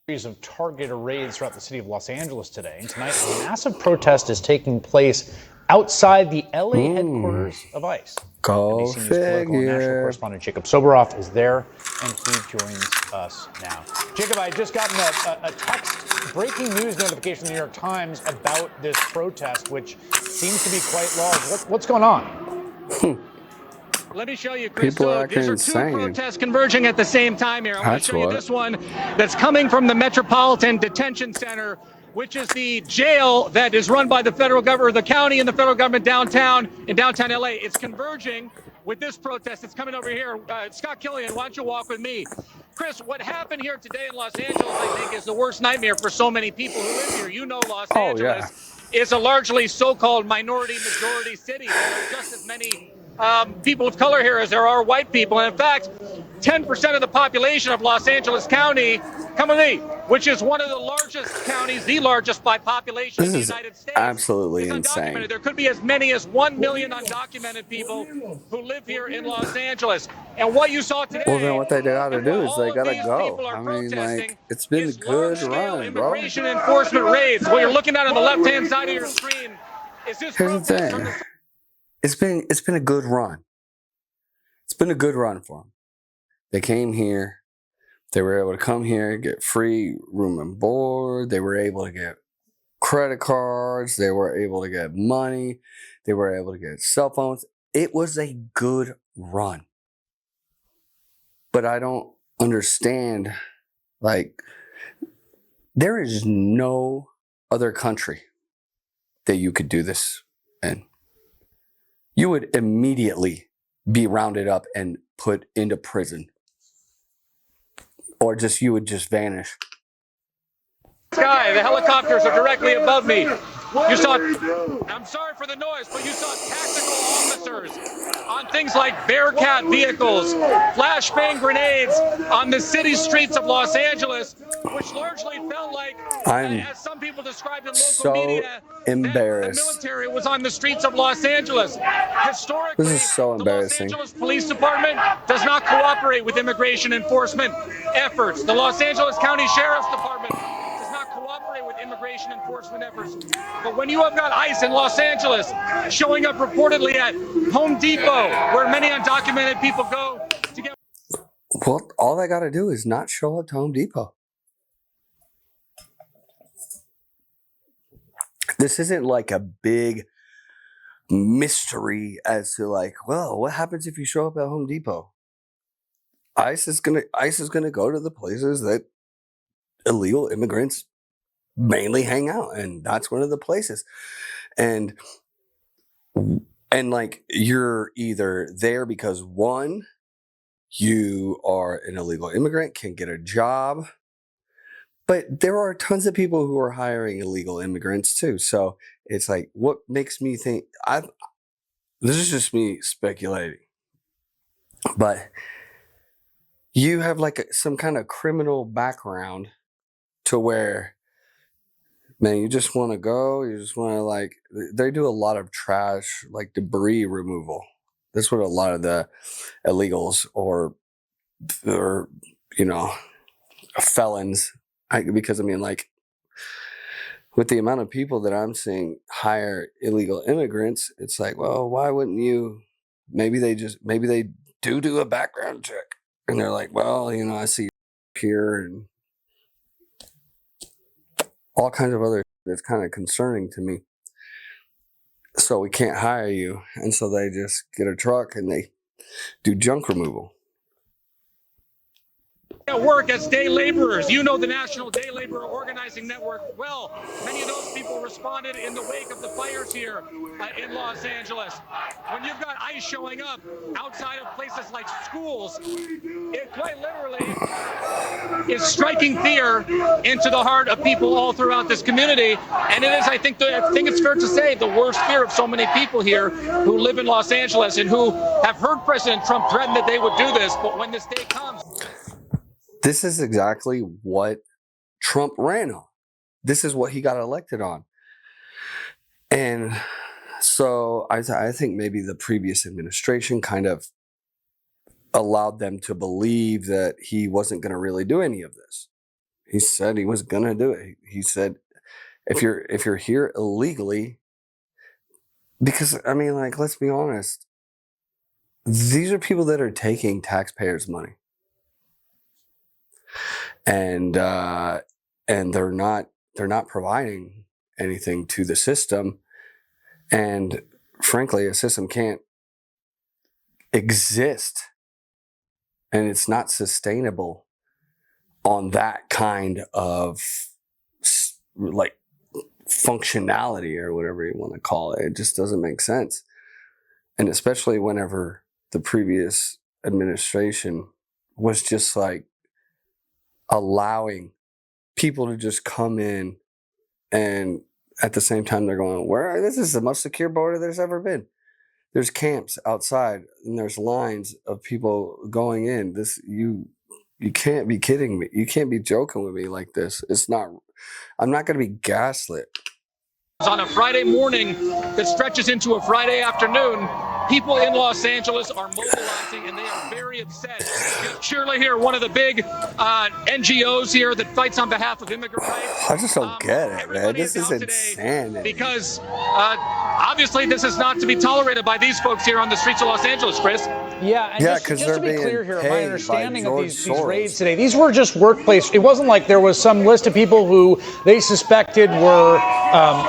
Of targeted raids throughout the city of Los Angeles today. And tonight, a massive protest is taking place outside the LA headquarters of ICE. Go NBC News political and national figure. correspondent Jacob Soboroff is there, and he joins us now. Jacob, I just gotten a text, breaking news notification from the New York Times about this protest, which seems to be quite large. What's going on? Let me show you, Chris. People are These are insane. two protests converging at the same time here. I want to show you this one that's coming from the Metropolitan Detention Center, which is the jail that is run by the federal government, the county and the federal government downtown in downtown LA. It's converging with this protest. It's coming over here. Scott Killian, why don't you walk with me? Chris, what happened here today in Los Angeles, I think, is the worst nightmare for so many people who live here. You know, Los Angeles is a largely so-called minority-majority city. There are just as many people of color here as there are white people. And in fact, 10% of the population of Los Angeles County, come with me, which is one of the largest counties, the largest by population in the United States. Absolutely insane. There could be as many as 1 million undocumented people who live here in Los Angeles. And what you saw today. Well, then what they got to do is they got to go. I mean, like, it's been a good run, bro. Immigration enforcement raids. What you're looking at on the left-hand side of your screen is this. Here's the thing. It's been a good run. It's been a good run for them. They came here. They were able to come here, get free room and board. They were able to get credit cards. They were able to get money. They were able to get cell phones. It was a good run. But I don't understand, like, there is no other country that you could do this in. You would immediately be rounded up and put into prison. Or you would just vanish. Sky, the helicopters are directly above me. You saw, I'm sorry for the noise, but you saw tactical officers on things like Bearcat vehicles, flashbang grenades on the city streets of Los Angeles, which largely felt like, as some people described in local media, embarrassed. The military was on the streets of Los Angeles. Historically, this is so embarrassing. The Los Angeles Police Department does not cooperate with immigration enforcement efforts. The Los Angeles County Sheriff's Department does not cooperate with immigration enforcement efforts. But when you have got ICE in Los Angeles showing up reportedly at Home Depot, where many undocumented people go to get... Well, all they got to do is not show up to Home Depot. This isn't like a big mystery as to like, well, what happens if you show up at Home Depot? ICE is gonna go to the places that illegal immigrants mainly hang out, and that's one of the places. And like, you're either there because one, you are an illegal immigrant, can get a job. But there are tons of people who are hiring illegal immigrants too. So it's like, what makes me think, this is just me speculating, but you have like some kind of criminal background to where, man, you just want to go, you just want to, like, they do a lot of trash, like debris removal. That's what a lot of the illegals or you know, felons, because I mean, like, with the amount of people that I'm seeing hire illegal immigrants, it's like, well, why wouldn't you? Maybe they do a background check, and they're like, well, you know, I see here and all kinds of other. That's kind of concerning to me. So we can't hire you, and so they just get a truck and they do junk removal. At work as day laborers. You know the National Day Laborer Organizing Network well. Many of those people responded in the wake of the fires here in Los Angeles. When you've got ICE showing up outside of places like schools, it quite literally is striking fear into the heart of people all throughout this community. And it is, I think it's fair to say, the worst fear of so many people here who live in Los Angeles and who have heard President Trump threaten that they would do this. But when this day comes... This is exactly what Trump ran on. This is what he got elected on. And so I think maybe the previous administration kind of allowed them to believe that he wasn't going to really do any of this. He said he was gonna do it. He said, if you're here illegally, because I mean, like, let's be honest, these are people that are taking taxpayers' money, and they're not providing anything to the system, and frankly, a system can't exist, and it's not sustainable on that kind of like functionality or whatever you want to call it. It just doesn't make sense. And especially whenever the previous administration was just like allowing people to just come in, and at the same time they're going, where this is the most secure border there's ever been. There's camps outside and there's lines of people going in. This you can't be kidding me. You can't be joking with me like this. It's not. I'm not going to be gaslit. On a Friday morning that stretches into a Friday afternoon, people in Los Angeles are mobilizing and they are very upset. Surely here, one of the big NGOs here that fights on behalf of immigrant rights. I just don't get it, man. This is insanity. Because obviously this is not to be tolerated by these folks here on the streets of Los Angeles, Chris. Yeah, and just to be clear here, my understanding of these raids today, these were just workplace. It wasn't like there was some list of people who they suspected were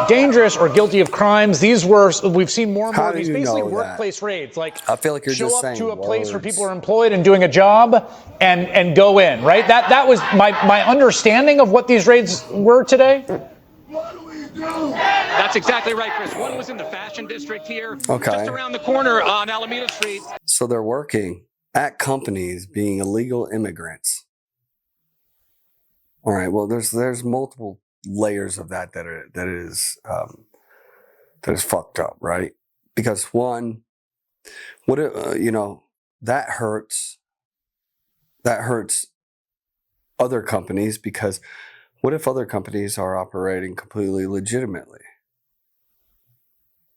dangerous or guilty of crimes. These were, we've seen more and more of these basically workplace raids. Like, I feel like you're show just up saying to a place words. where people are employed and doing a job and go in, right? That was my understanding of what these raids were today. That's exactly right, Chris. One was in the fashion district here, okay, just around the corner on Alameda Street. So they're working at companies being illegal immigrants. All right. Well, there's multiple layers of that is fucked up, right? Because one, what that hurts other companies, because what if other companies are operating completely legitimately?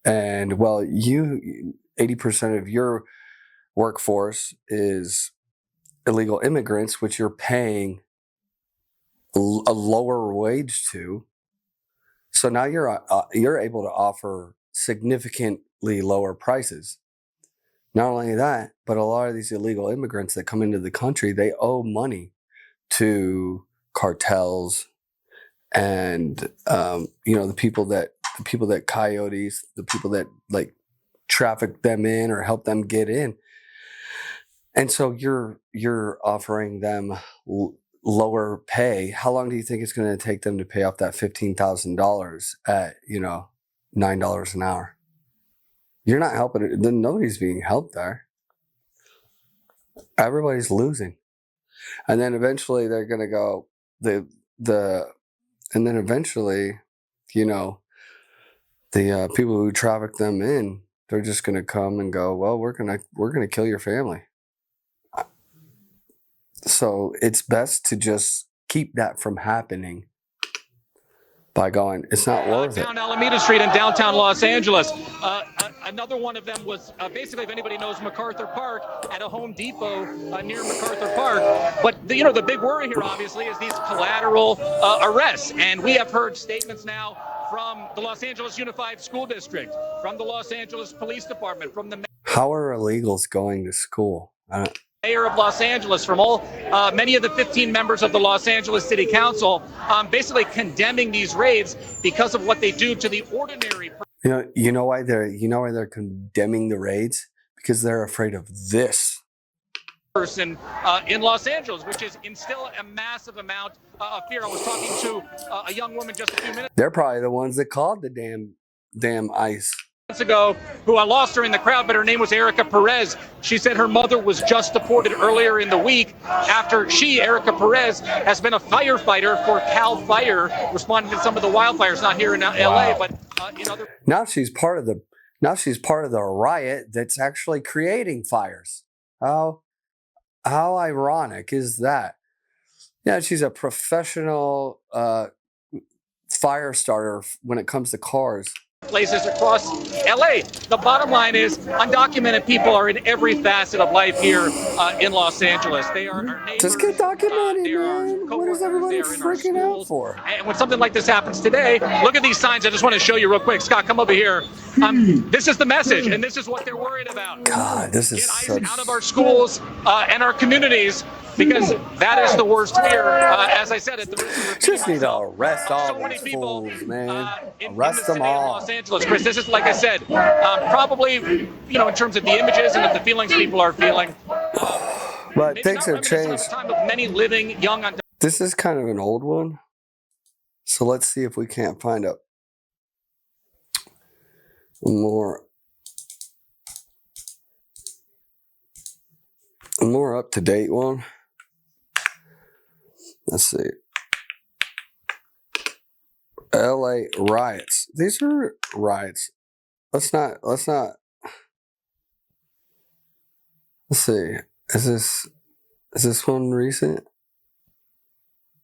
And well, 80% of your workforce is illegal immigrants, which you're paying a lower wage to. So now you're able to offer significantly lower prices. Not only that, but a lot of these illegal immigrants that come into the country, they owe money to cartels and the people that coyotes, the people that like traffic them in or help them get in. And so you're offering them lower pay. How long do you think it's going to take them to pay off that $15,000 at $9 an hour? You're not helping it. Then nobody's being helped there. Everybody's losing. And then eventually they're going to go and then eventually, the people who traffic them in, they're just going to come and go, well, we're going to kill your family. So it's best to just keep that from happening by going, it's not worth it. Down Alameda Street in downtown Los Angeles. Another one of them was basically, if anybody knows MacArthur Park, at a Home Depot near MacArthur Park. But the big worry here, obviously, is these collateral arrests. And we have heard statements now from the Los Angeles Unified School District, from the Los Angeles Police Department, from the How are illegals going to school? Mayor of Los Angeles, from many of the 15 members of the Los Angeles City Council, basically condemning these raids because of what they do to the ordinary person. You know why they're condemning the raids? Because they're afraid of this person in Los Angeles, which is instill a massive amount of fear. I was talking to a young woman just a few minutes. They're probably the ones that called the damn ICE ago, who I lost her in the crowd, but her name was Erica Perez. She said her mother was just deported earlier in the week after Erica Perez, has been a firefighter for Cal Fire, responding to some of the wildfires, not here in LA, but in other. Now she's part of the riot that's actually creating fires. How ironic is that? Yeah, she's a professional fire starter when it comes to cars. places across LA. The bottom line is undocumented people are in every facet of life here in Los Angeles. They are our neighbors. Just get documented, they are man. What is everybody freaking out for? And when something like this happens today, look at these signs. I just want to show you real quick. Scott, come over here. This is the message, and this is what they're worried about. God, this is Get ICE out of our schools and our communities, because that is the worst fear. As I said, at the just need to arrest all these fools, man. Arrest them all. Los Angeles, Chris. This is, like I said, probably, you know, in terms of the images and of the feelings people are feeling. But things have changed. Time of many living young. This is kind of an old one, so let's see if we can't find a more up-to-date one. Let's see. LA riots. These are riots. Let's see. Is this one recent?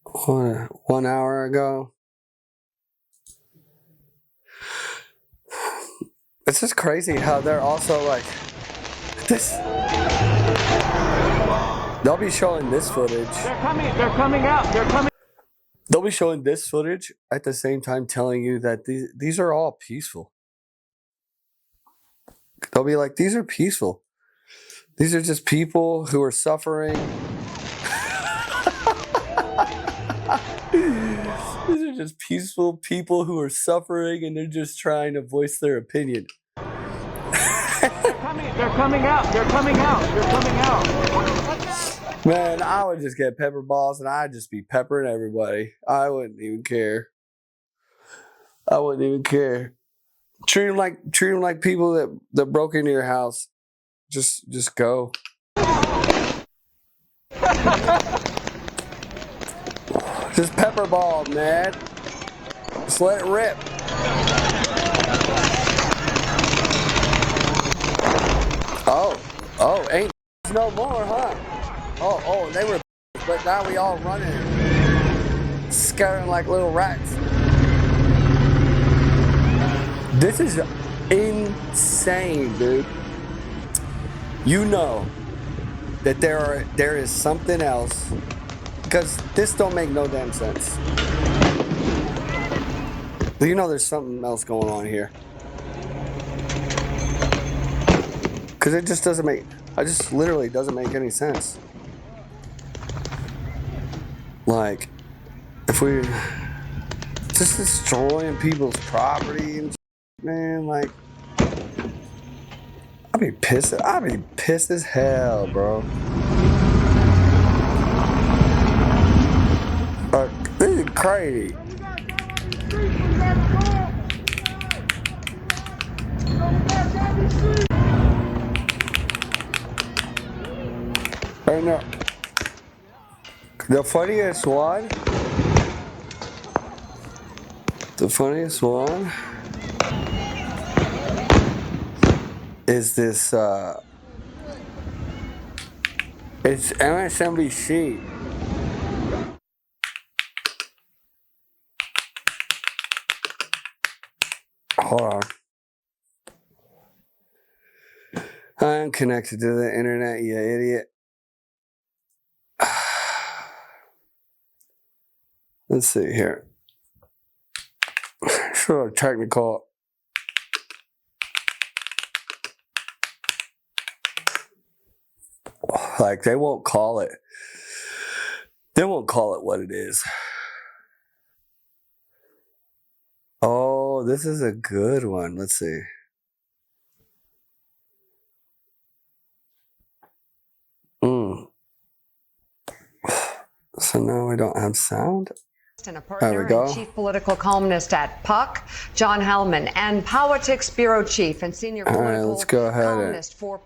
1 hour ago? It's just crazy how they're also like this. They'll be showing this footage. They're coming out. They'll be showing this footage at the same time telling you that these are all peaceful. They'll be like, these are peaceful. These are just people who are suffering. These are just peaceful people who are suffering, and they're just trying to voice their opinion. They're coming out. Man, I would just get pepper balls and I'd just be peppering everybody. I wouldn't even care. Treat them like people that broke into your house. Just go. Just pepper ball, man. Just let it rip. Oh, ain't no more, huh? Oh, they were, but now we all running, scurrying like little rats. This is insane, dude. You know that there is something else, because this don't make no damn sense. You know there's something else going on here. Because it just doesn't make, literally doesn't make any sense. Like, if we just destroying people's property and man, like, I'd be pissed as hell, bro. This is crazy. Right now, the funniest one is this, it's MSNBC. Hold on. I am connected to the internet, you idiot. Let's see here. Sure, technical. Like, they won't call it what it is. Oh, this is a good one. Let's see. So now we don't have sound. And a partner and chief political columnist at Puck, John Hellman, and politics bureau chief and senior political columnist for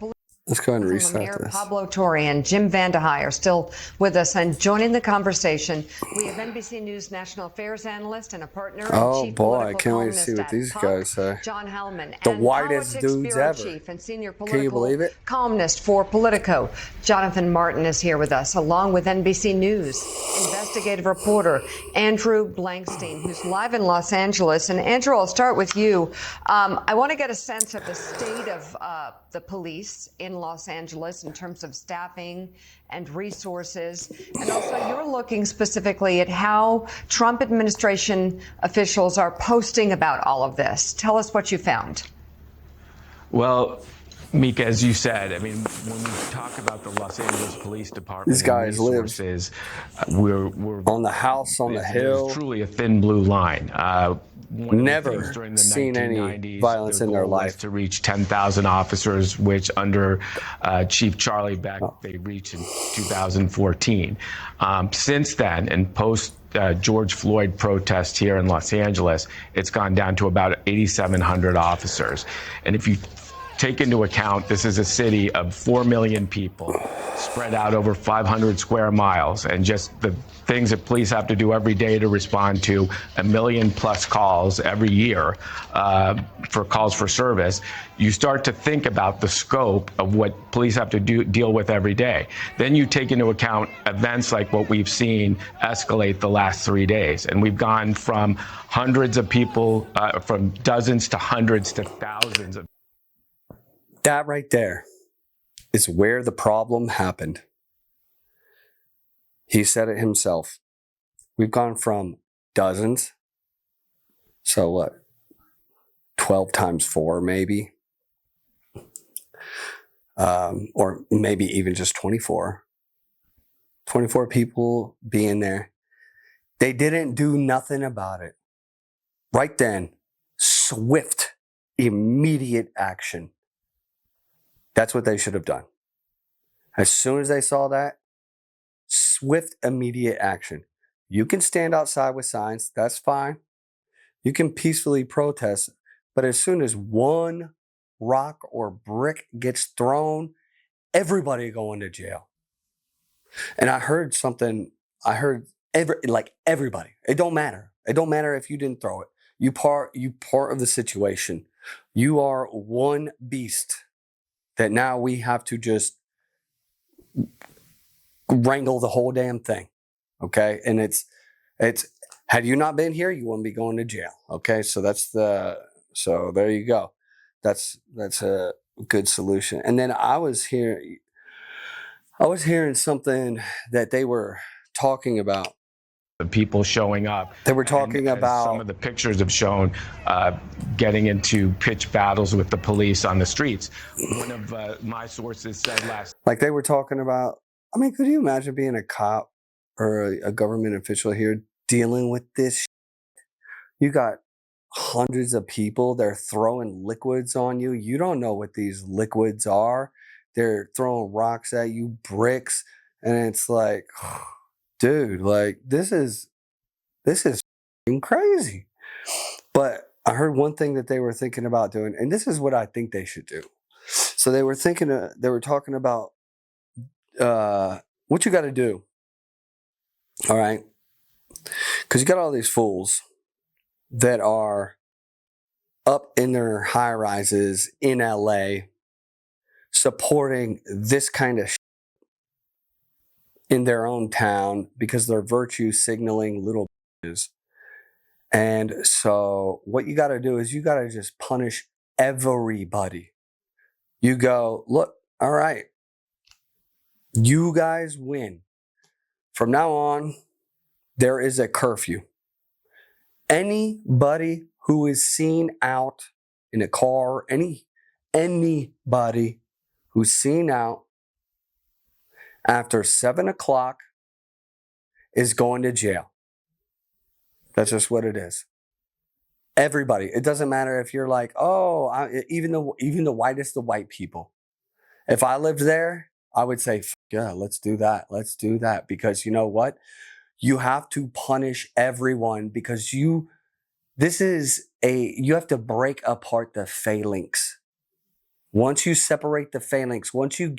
Let's go ahead and restart Mayor this. Pablo Torre and Jim Vandehei are still with us and joining the conversation. We have NBC News national affairs analyst and a partner and chief political can't wait to see columnist what at these Puck, guys say. John Hellman, The and whitest politics dudes bureau ever. chief and senior Can you political believe it? columnist for Politico, Jonathan Martin, is here with us, along with NBC News investigative reporter Andrew Blankstein, who's live in Los Angeles. And Andrew, I'll start with you. I want to get a sense of the state of the police in Los Angeles in terms of staffing and resources. And also, you're looking specifically at how Trump administration officials are posting about all of this. Tell us what you found. Well, Mika, as you said, I mean, when we talk about the Los Angeles Police Department, These guys and resources, we're on the house on the hill. There's truly a thin blue line. Never seen any violence in their life. To reach 10,000 officers, which under Chief Charlie Beck, they reached in 2014. Since then, and post George Floyd protest here in Los Angeles, it's gone down to about 8,700 officers. And if you take into account this is a city of 4 million people spread out over 500 square miles, and just the things that police have to do every day to respond to 1 million plus calls every year for calls for service, you start to think about the scope of what police have to deal with every day. Then you take into account events like what we've seen escalate the last 3 days. And we've gone from hundreds of people, from dozens to hundreds to thousands of. That right there is where the problem happened. He said it himself. We've gone from dozens, so what, 12 times 4 maybe, or maybe even just 24. 24 people being there. They didn't do nothing about it. Right then, swift, immediate action. That's what they should have done. As soon as they saw that, swift, immediate action. You can stand outside with signs. That's fine. You can peacefully protest. But as soon as one rock or brick gets thrown, everybody going to jail. And I heard something. I heard everybody. It don't matter. It don't matter if you didn't throw it. You part of the situation. You are one beast that now we have to just wrangle the whole damn thing. Okay. And it's, had you not been here, you wouldn't be going to jail. Okay. So so there you go. That's a good solution. And then I was hearing something that they were talking about. The people showing up. They were talking about, some of the pictures have shown, getting into pitched battles with the police on the streets. One of my sources said like they were talking about, I mean, could you imagine being a cop or a government official here dealing with this shit? You got hundreds of people, they're throwing liquids on you. You don't know what these liquids are. They're throwing rocks at you, bricks, and it's like, dude, like this is crazy. But I heard one thing that they were thinking about doing, and this is what I think they should do. So they were talking about what you got to do. All right, because you got all these fools that are up in their high rises in LA supporting this kind of in their own town because they're virtue signaling little bitches. And so what you got to do is you got to just punish everybody. You go, look, all right, you guys win. From now on, there is a curfew. Anybody who is seen out in a car, anybody who's seen out after 7 o'clock is going to jail. That's just what it is. Everybody. It doesn't matter if you're like, even the whitest of white people. If I lived there, I would say, yeah, let's do that. Let's do that. Because you know what? You have to punish everyone because you have to break apart the phalanx. Once you separate the phalanx, once you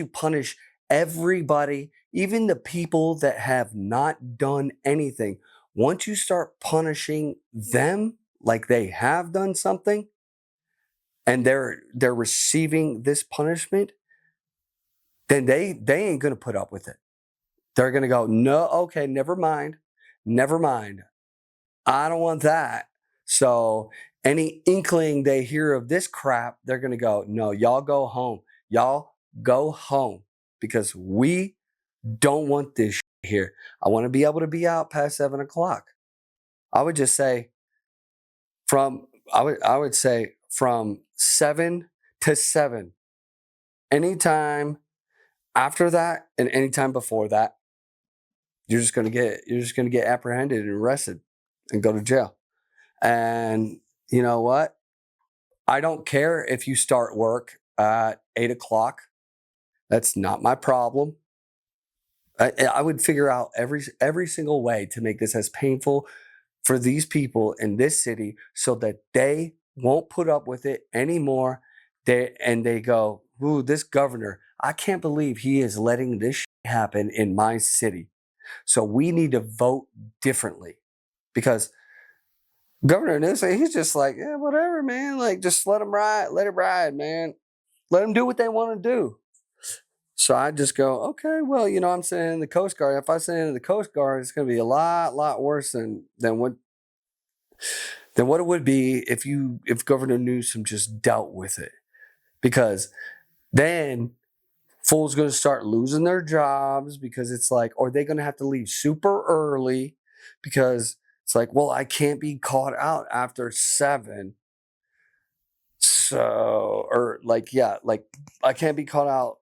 punish everybody, even the people that have not done anything, once you start punishing them like they have done something, and they're receiving this punishment, then they ain't gonna put up with it. They're gonna go, no, okay, never mind. I don't want that. So any inkling they hear of this crap, they're gonna go, no, y'all go home. Y'all go home, because we don't want this here. I want to be able to be out past 7 o'clock. I would just say I would say from 7 to 7. Anytime after that and anytime before that, you're just gonna get apprehended and arrested and go to jail. And you know what? I don't care if you start work at 8 o'clock. That's not my problem. I would figure out every single way to make this as painful for these people in this city so that they won't put up with it anymore. They go, ooh, this governor, I can't believe he is letting this shit happen in my city. So we need to vote differently, because Governor Newsom, he's just like, yeah, whatever, man. Like, just let it ride, man. Let them do what they want to do. So I just go, okay, well, I'm sitting in the Coast Guard. If I sit in the Coast Guard, it's going to be a lot worse than what it would be if Governor Newsom just dealt with it. Because then fools going to start losing their jobs, because it's like, or they're going to have to leave super early, because it's like, well, I can't be caught out after 7. So, or I can't be caught out.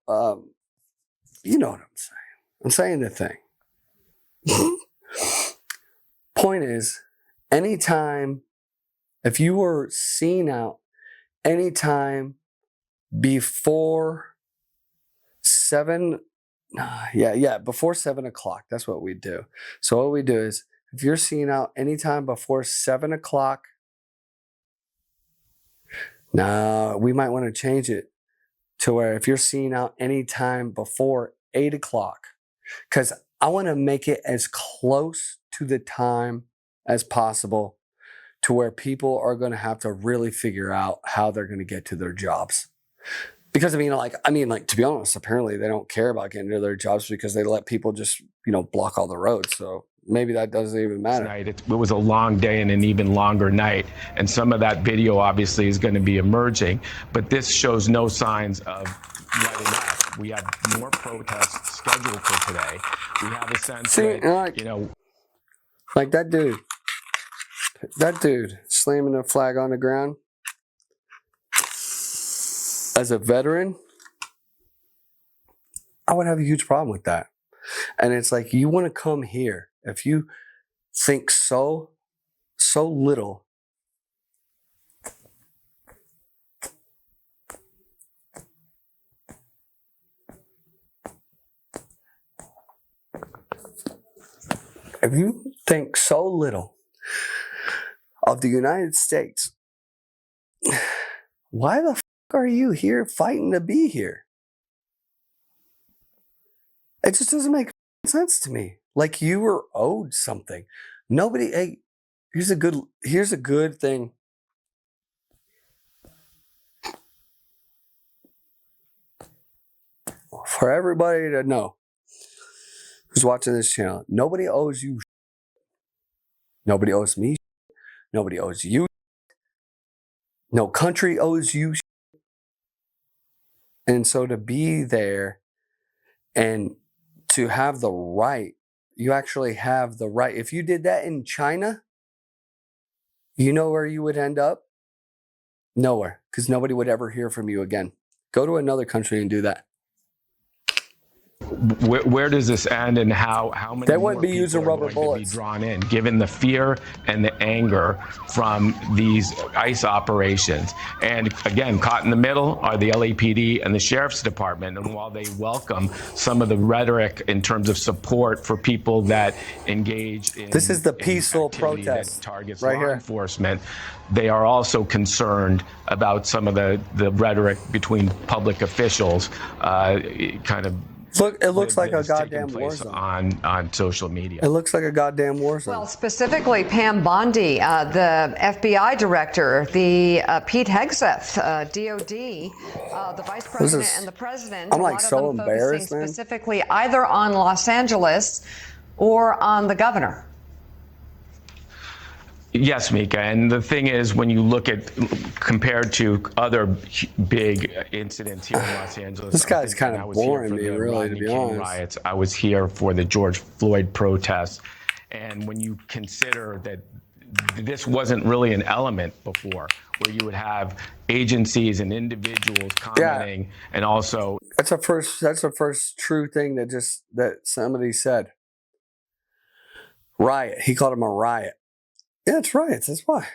You know what I'm saying? I'm saying the thing. Point is, anytime, if you were seen out anytime before 7, before 7 o'clock, that's what we do. So what we do is, if you're seen out anytime before 7 o'clock, now we might want to change it to where if you're seen out anytime before 8 o'clock, because I want to make it as close to the time as possible to where people are going to have to really figure out how they're going to get to their jobs. Because to be honest, apparently they don't care about getting to their jobs, because they let people just, block all the roads. So maybe that doesn't even matter. It was a long day and an even longer night. And some of that video obviously is going to be emerging. But this shows no signs of letting up. We have more protests scheduled for today. We have a sense like that dude slamming a flag on the ground. As a veteran, I would have a huge problem with that. And it's like, you want to come here, if you think so little of the United States, why the are you here fighting to be here? It just doesn't make sense to me. Like, you were owed something. Here's a good thing. For everybody to know who's watching this channel, nobody owes you. Nobody owes me. Nobody owes you. No country owes you. And so to be there and to have the right, you actually have the right. If you did that in China, you know where you would end up? Nowhere, because nobody would ever hear from you again. Go to another country and do that. where does this end, and how many They more wouldn't be people using are rubber going bullets. to be drawn in, given the fear and the anger from these ICE operations? And again, caught in the middle are the LAPD and the Sheriff's Department. And while they welcome some of the rhetoric in terms of support for people that engage in This is the peaceful activity protest that targets right law here. enforcement, they are also concerned about some of the rhetoric between public officials, kind of. Look, it looks like a that's taking goddamn war place zone. on social media. It looks like a goddamn war zone. Well, specifically Pam Bondi, the FBI director, the Pete Hegseth, DOD, the vice president and the president. I'm a like lot so of them embarrassed, focusing man. specifically either on Los Angeles or on the governor. Yes, Mika. And the thing is, when you look at compared to other big incidents here in Los Angeles, this guy's kind of boring me, really, to be honest. Riots. I was here for the George Floyd protests, and when you consider that this wasn't really an element before, where you would have agencies and individuals commenting, and also that's the first true thing that somebody said. Riot. He called him a riot. Yeah, it's riots. That's why.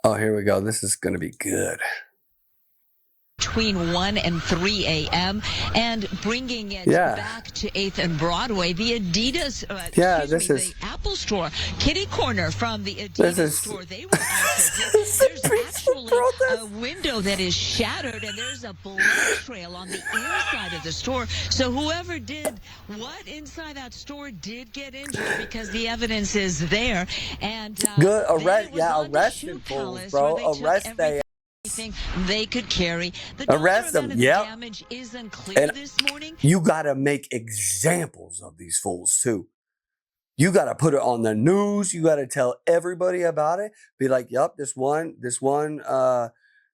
Oh, here we go. This is going to be good. Between 1 and 3 a.m. and bringing it back to 8th and Broadway. The Adidas, the Apple Store, kitty corner from the Adidas store. They were there's actually a window that is shattered, and there's a blood trail on the inside of the store. So whoever did what inside that store did get injured, because the evidence is there. And good arrest them fools, bro. Arrest they. They could carry. Arrest them. Yeah. Damage is unclear this morning. You got to make examples of these fools too. You got to put it on the news. You got to tell everybody about it. Be like, "Yup, this one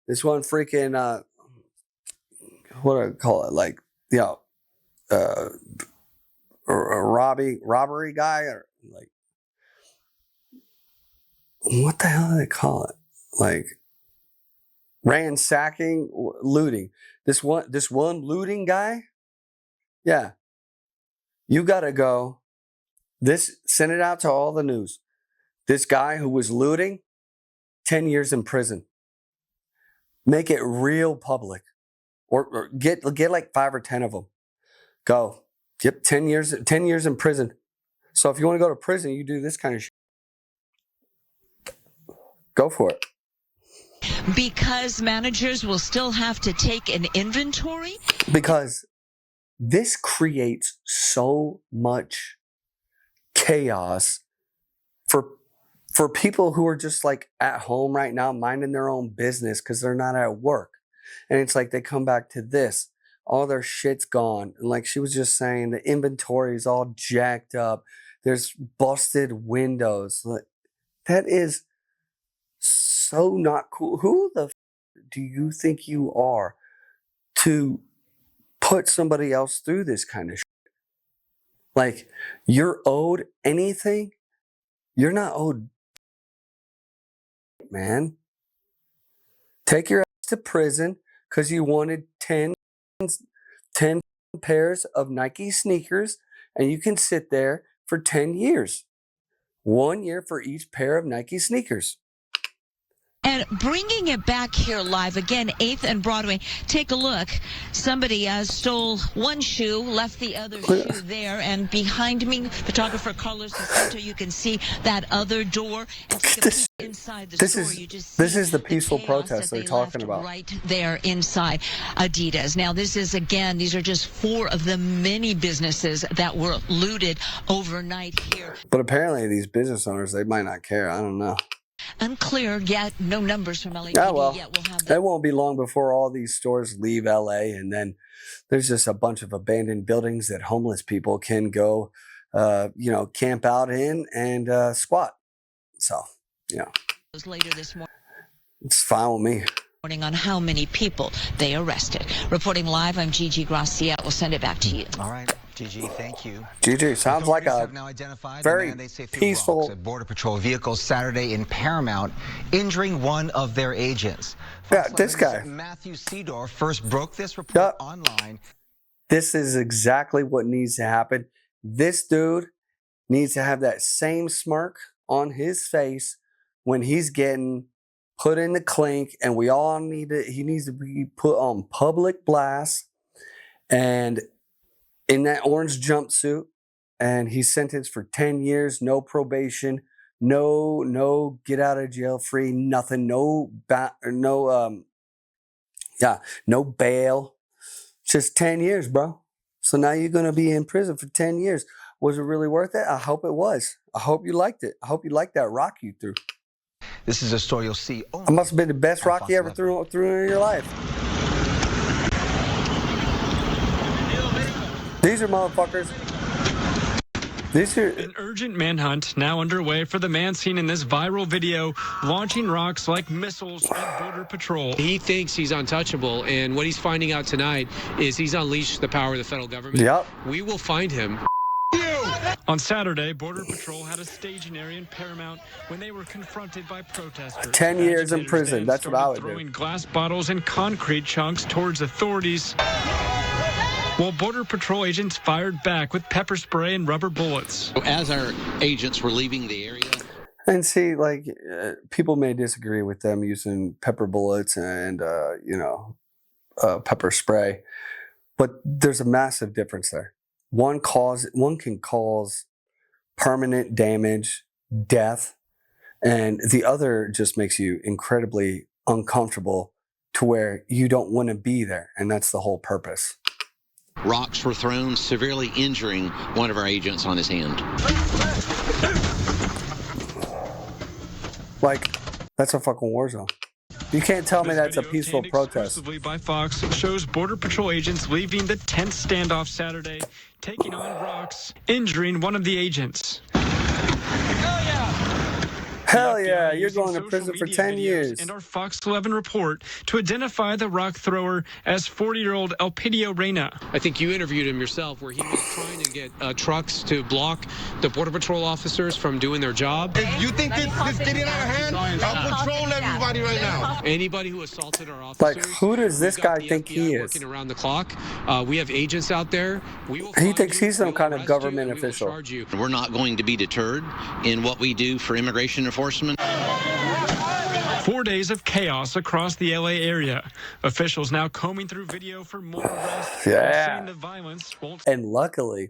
freaking what do I call it? Like, a robbery guy, or like, what the hell do they call it? Like." Ransacking, looting. This one looting guy, yeah. You gotta go. Send it out to all the news. This guy who was looting, 10 years in prison. Make it real public, or get like 5 or 10 of them. Go. Yep, 10 years in prison. So if you want to go to prison, you do this kind of shit. Go for it. Because managers will still have to take an inventory? Because this creates so much chaos for people who are just like at home right now, minding their own business because they're not at work. And it's like they come back to this. All their shit's gone. And like she was just saying, the inventory is all jacked up. There's busted windows. That is so not cool. Who the do you think you are to put somebody else through this kind of shit? Like, you're owed anything? You're not owed, man. Take your ass to prison because you wanted 10 pairs of Nike sneakers, and you can sit there for 10 years. 1 year for each pair of Nike sneakers. And bringing it back here live again, 8th and Broadway. Take a look. Somebody stole one shoe, left the other shoe there, and behind me, photographer Carlos Jacinto, you can see that other door. And take a peek inside the store. This is the peaceful protest they're talking about. Right there inside Adidas. Now, this is again, these are just 4 of the many businesses that were looted overnight here. But apparently, these business owners, they might not care. I don't know. Unclear yet. No numbers from LAPD yet. We'll have it won't be long before all these stores leave LA, and then there's just a bunch of abandoned buildings that homeless people can go, camp out in and squat. So, later this morning. It's fine with me. On how many people they arrested. Reporting live, I'm Gigi Gracia. We'll send it back to you. All right, Gigi, thank you. Gigi, sounds like a very peaceful Border Patrol vehicle Saturday in Paramount, injuring one of their agents. Yeah, this guy. Matthew Seedorf first broke this report online. This is exactly what needs to happen. This dude needs to have that same smirk on his face when he's getting put in the clink, and we all need to, he needs to be put on public blast and in that orange jumpsuit, and he's sentenced for 10 years, no probation, no get out of jail free, nothing, no bail, just 10 years, bro. So now you're going to be in prison for 10 years. Was it really worth it? I hope it was. I hope you liked it. I hope you liked that rock you threw. This is a story you'll see. It must have been the best rock you ever threw in your life. These are motherfuckers. These are an urgent manhunt now underway for the man seen in this viral video launching rocks like missiles at Border Patrol. He thinks he's untouchable, and what he's finding out tonight is he's unleashed the power of the federal government. Yep. We will find him. On Saturday, Border Patrol had a staging area in Paramount when they were confronted by protesters. 10 years in prison. That's what I would do. Throwing glass bottles and concrete chunks towards authorities, while Border Patrol agents fired back with pepper spray and rubber bullets. As our agents were leaving the area. And see, like, people may disagree with them using pepper bullets and, pepper spray, but there's a massive difference there. One can cause permanent damage, death, and the other just makes you incredibly uncomfortable to where you don't want to be there, and that's the whole purpose. Rocks were thrown, severely injuring one of our agents on his hand. Like, that's a fucking war zone. You can't tell me that's a peaceful protest. Exclusively by Fox shows Border Patrol agents leaving the tense standoff Saturday, taking on rocks, injuring one of the agents. Hell yeah, you're going to prison for 10 years. And our Fox 11 report to identify the rock thrower as 40-year-old Elpidio Reyna. I think you interviewed him yourself, where he was trying to get trucks to block the Border Patrol officers from doing their job. If you think this is getting out of hand, I'll patrol everybody right now. Anybody who assaulted our officers. Like, who does this guy think he is? Working around the clock. We have agents out there. He thinks he's some kind of government official. We're not going to be deterred in what we do for immigration enforcement. 4 days of chaos across the LA area. Officials now combing through video for more arrests. Saying the violence won't. And luckily,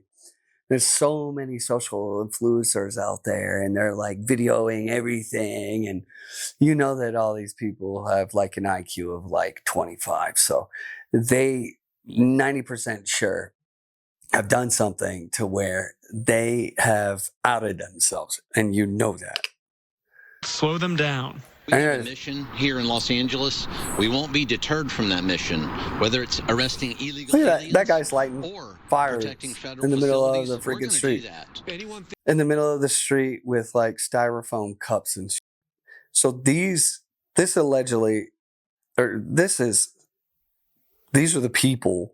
there's so many social influencers out there, and they're like videoing everything. And you know that all these people have like an IQ of like 25. So they 90% sure have done something to where they have outed themselves. And you know that. Slow them down. We have a mission here in Los Angeles. We won't be deterred from that mission, whether it's arresting illegal aliens that guy's lighting or fires protecting federal in the middle of the facilities. freaking street. In the middle of the street with like styrofoam cups and shit. So these are the people.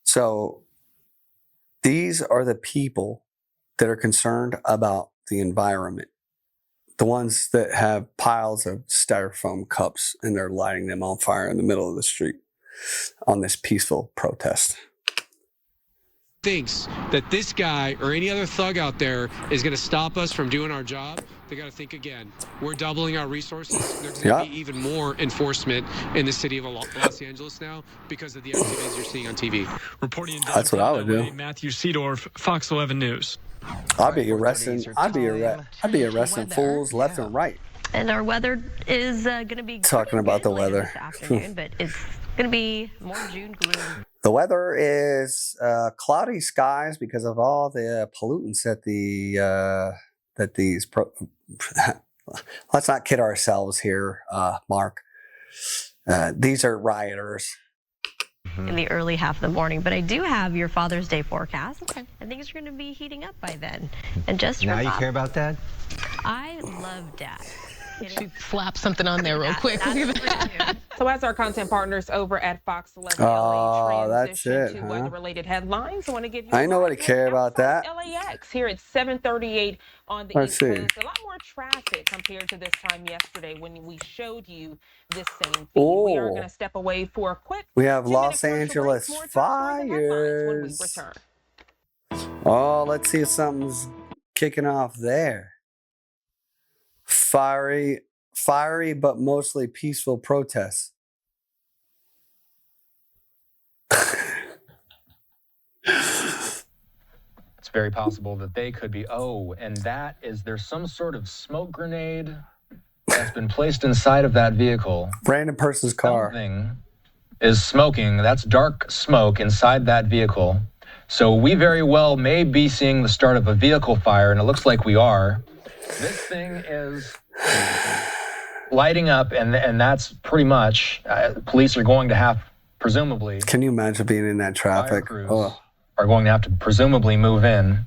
So these are the people that are concerned about the environment. The ones that have piles of styrofoam cups and they're lighting them on fire in the middle of the street on this peaceful protest. Thinks that this guy or any other thug out there is going to stop us from doing our job, they got to think again. We're doubling our resources. There's going to be even more enforcement in the city of Los Angeles now because of the activities you're seeing on TV. Reporting in That's what I would do. Matthew Seedorf, Fox 11 News. I'd be arresting fools left and right. And our weather is going to be talking about the weather this afternoon, but it's going to be more June gloom. The weather is cloudy skies because of all the pollutants that these. Let's not kid ourselves here, Mark. These are rioters. In the early half of the morning, but I do have your Father's Day forecast. Okay. I think it's going to be heating up by then. And just now you care about Dad? I love Dad. She slapped something on there real quick. So as our content partners over at Fox 11 LA transition to huh? weather-related headlines, I want to give you I know what I care about that. LAX here at 7:38 on the East Coast. A lot more traffic compared to this time yesterday when we showed you this same feed. We are going to step away for a quick. We have Los Angeles fires. When we return. Oh, let's see if something's kicking off there. Fiery but mostly peaceful protests. It's very possible that they could be, and that is, there's some sort of smoke grenade that's been placed inside of that vehicle. Random person's car. Something is smoking. That's dark smoke inside that vehicle. So we very well may be seeing the start of a vehicle fire, and it looks like we are. This thing is lighting up, and that's pretty much, police are going to have, presumably... Can you imagine being in that traffic? Are going to have to presumably move in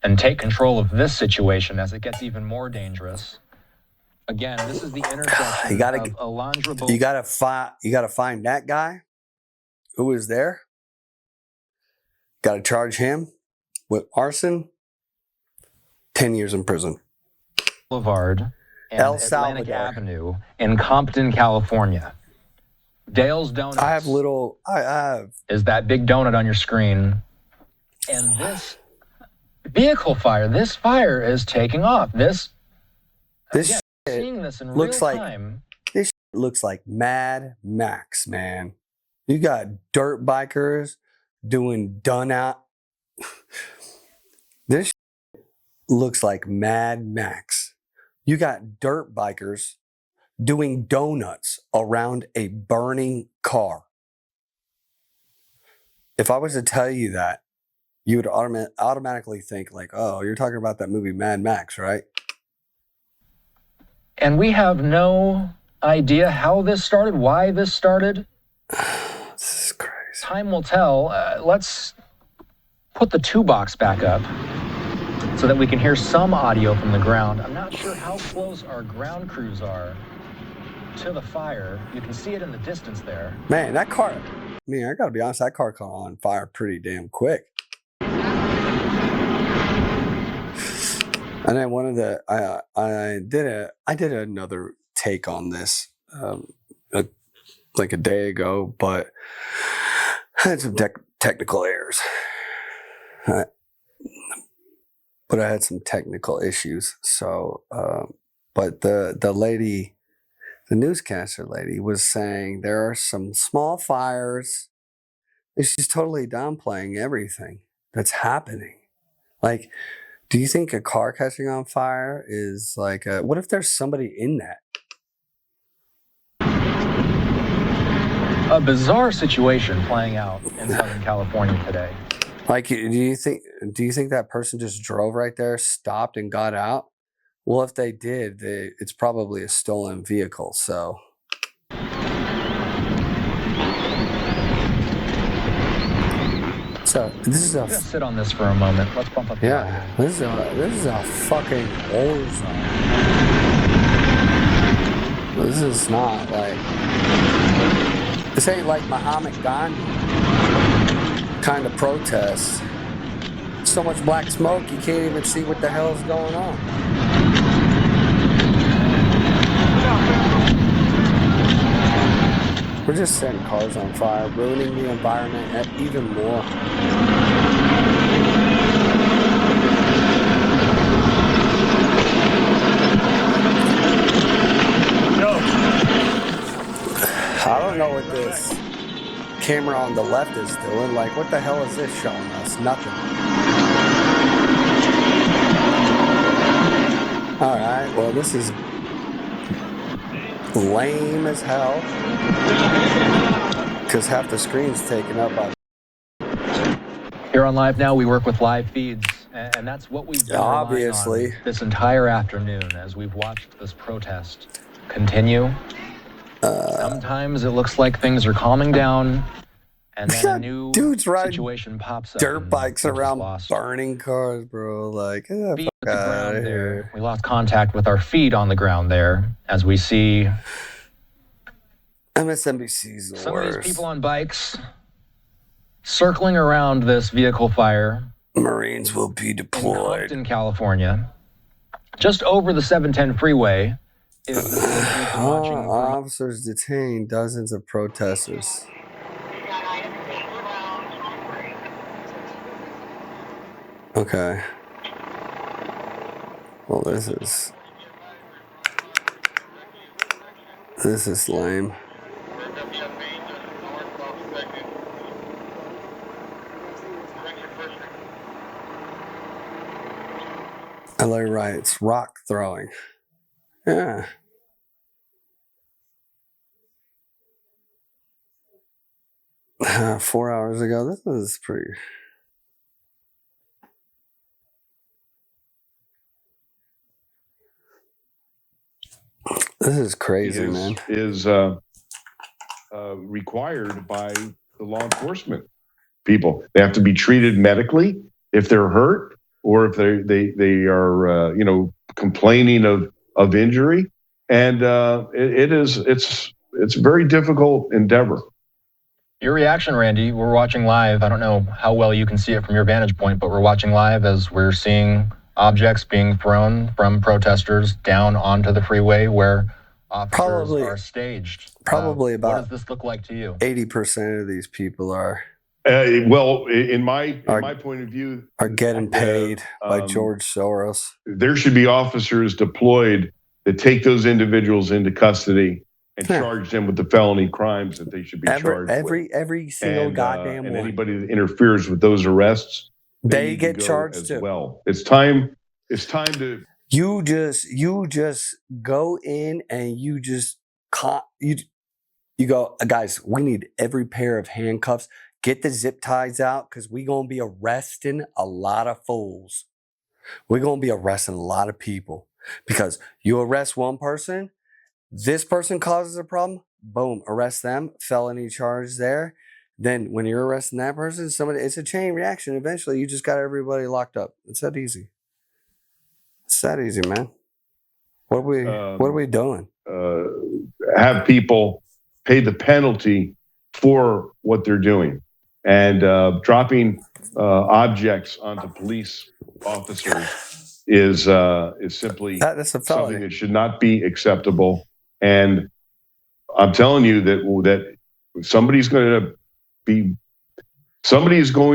and take control of this situation as it gets even more dangerous. Again, this is the intersection of Alondra Boulevard. You gotta find that guy who was there. Gotta charge him with arson. 10 years in prison. Boulevard and El Atlantic Salvador Avenue in Compton, California. Dale's Donuts. I have is that big donut on your screen. And this vehicle fire, this fire is taking off. This seeing this in real time. This looks like Mad Max, man. You got dirt bikers doing This looks like Mad Max. You got dirt bikers doing donuts around a burning car. If I was to tell you that, you would automatically think like, oh, you're talking about that movie Mad Max, right? And we have no idea how this started, why this started. This is crazy. Time will tell. Let's put the 2-box back up so that we can hear some audio from the ground. I'm not sure how close our ground crews are to the fire. You can see it in the distance there. Man, that car, I gotta be honest, that car caught on fire pretty damn quick. And then one of the, I did another take on this like a day ago, but I had some technical errors. But I had some technical issues. So, but the lady, the newscaster lady was saying there are some small fires. And she's totally downplaying everything that's happening. Like, do you think a car catching on fire is like, what if there's somebody in that? A bizarre situation playing out in Southern California today. Like, do you think that person just drove right there, stopped, and got out? Well, if they did, it's probably a stolen vehicle. So, this is Let's sit on this for a moment. Let's bump up. This is a fucking war zone. This is not like, this ain't like Muhammad Gandhi kind of protest. So much black smoke, you can't even see what the hell is going on. We're just setting cars on fire, ruining the environment even more. I don't know what this camera on the left is doing. Like, what the hell is this showing us? Nothing. All right, well, this is lame as hell because half the screen's taken up by... Here on Live Now, we work with live feeds, and that's what we've been obviously on this entire afternoon as we've watched this protest continue. Sometimes it looks like things are calming down, and then a new situation pops up. Dirt bikes around burning cars, bro. Like, get the fuck out of here. We lost contact with our feed on the ground there as we see MSNBC's the Some worst. of these people on bikes circling around this vehicle fire. Marines will be deployed. In California, just over the 710 freeway. Officers detained dozens of protesters. Okay. Well, this is lame. LA riots, rock throwing. Yeah. $4 hours ago. This is pretty. This is crazy, man. Is required by the law enforcement people. They have to be treated medically if they're hurt or if they are complaining of injury, and it's a very difficult endeavor. Your reaction, Randy, we're watching live. I don't know how well you can see it from your vantage point, but we're watching live as we're seeing objects being thrown from protesters down onto the freeway where officers are staged. Probably about. What does this look like to you? 80% of these people are. Well, in my point of view, are getting paid by George Soros. There should be officers deployed that take those individuals into custody and charge them with the felony crimes that they should be charged with. Every single goddamn and one. anybody that interferes with those arrests, they get charged as too. Well, it's time to. You just go in and you go, guys, we need every pair of handcuffs. Get the zip ties out because we're going to be arresting a lot of fools. We're going to be arresting a lot of people because you arrest one person, this person causes a problem, boom, arrest them, felony charge there. Then when you're arresting that person, it's a chain reaction. Eventually, you just got everybody locked up. It's that easy. It's that easy, man. What are we doing? Have people pay the penalty for what they're doing, and dropping objects onto police officers is simply that's a felony. Something that should not be acceptable. And I'm telling you that somebody's going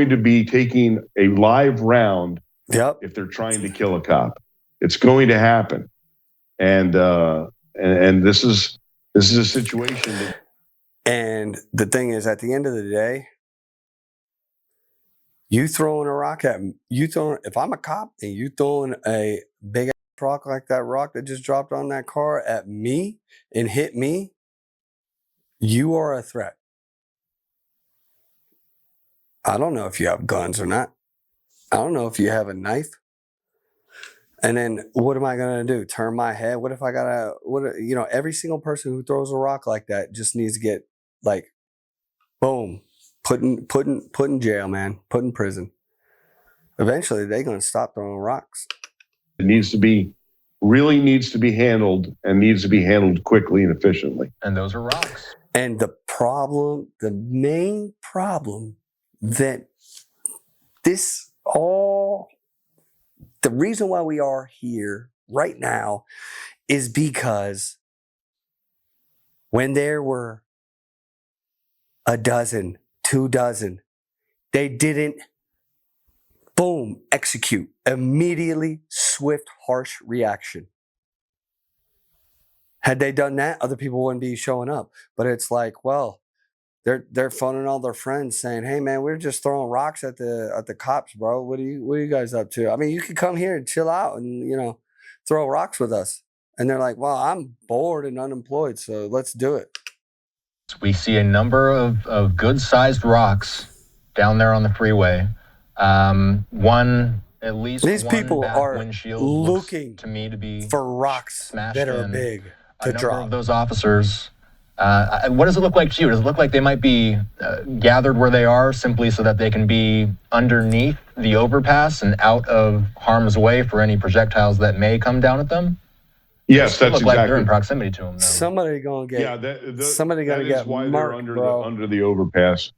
to be taking a live round. Yep. If they're trying to kill a cop, it's going to happen. And this is a situation that. And the thing is, at the end of the day, you throwing a rock at me, if I'm a cop and you throwing a big ass rock like that rock that just dropped on that car at me and hit me, you are a threat. I don't know if you have guns or not. I don't know if you have a knife. And then what am I going to do? Turn my head? What if I got every single person who throws a rock like that just needs to get boom, put in jail, man, put in prison. Eventually they're going to stop throwing rocks. It needs to be handled and needs to be handled quickly and efficiently. And those are rocks. And the main problem that the reason why we are here right now is because when there were a dozen, 2 dozen, they didn't, boom, execute. Immediately, swift, harsh reaction. Had they done that, other people wouldn't be showing up. But it's like, well, they're phoning all their friends saying, "Hey man, we're just throwing rocks at the cops, bro. What are you guys up to? I mean, you could come here and chill out and throw rocks with us." And they're like, "Well, I'm bored and unemployed, so let's do it." We see a number of good-sized rocks down there on the freeway. These people are looking to me to be for rocks that are big to drop. A number of those officers. What does it look like to you? Does it look like they might be gathered where they are simply so that they can be underneath the overpass and out of harm's way for any projectiles that may come down at them? Yes, that's look like they're exactly. in proximity to him. Though. Somebody gonna get. Somebody gonna that get is why marked, they're bro. under the overpass.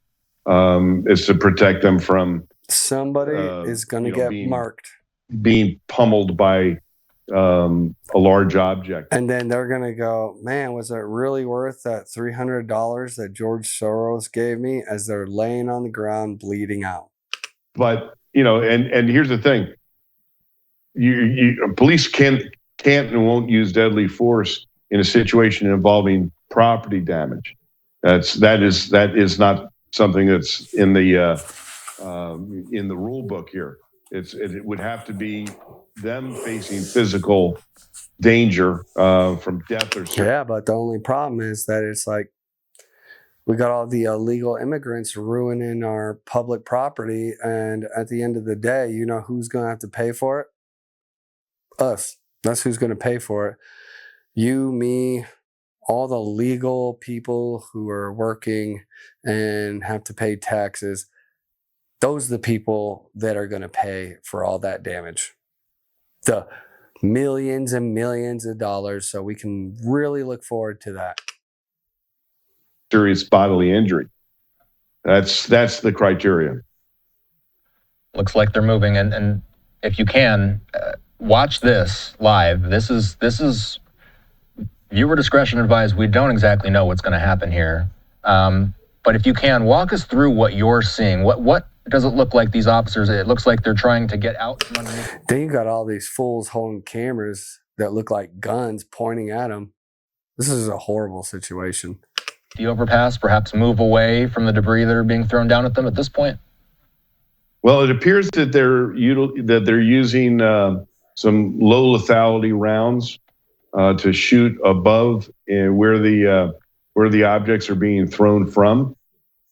Is to protect them from somebody is gonna get marked, being pummeled by a large object. And then they're gonna go, man, was it really worth that $300 that George Soros gave me? As they're laying on the ground bleeding out. But and here's the thing: police can't and won't use deadly force in a situation involving property damage. That is not something that's in the rule book here. It would have to be them facing physical danger from death or something. Yeah, but the only problem is that it's like we got all the illegal immigrants ruining our public property, and at the end of the day, you know who's going to have to pay for it? Us. That's who's going to pay for it. You, me, all the legal people who are working and have to pay taxes. Those are the people that are going to pay for all that damage. The millions and millions of dollars. So we can really look forward to that. Serious bodily injury. That's the criteria. Looks like they're moving, and if you can watch this live. This is viewer discretion advised. We don't exactly know what's going to happen here, but if you can walk us through what you're seeing. What does it look like? These officers. It looks like they're trying to get out from underneath. Then you got all these fools holding cameras that look like guns pointing at them. This is a horrible situation. The overpass, perhaps move away from the debris that are being thrown down at them at this point? Well, it appears that they're using some low lethality rounds to shoot above where the objects are being thrown from.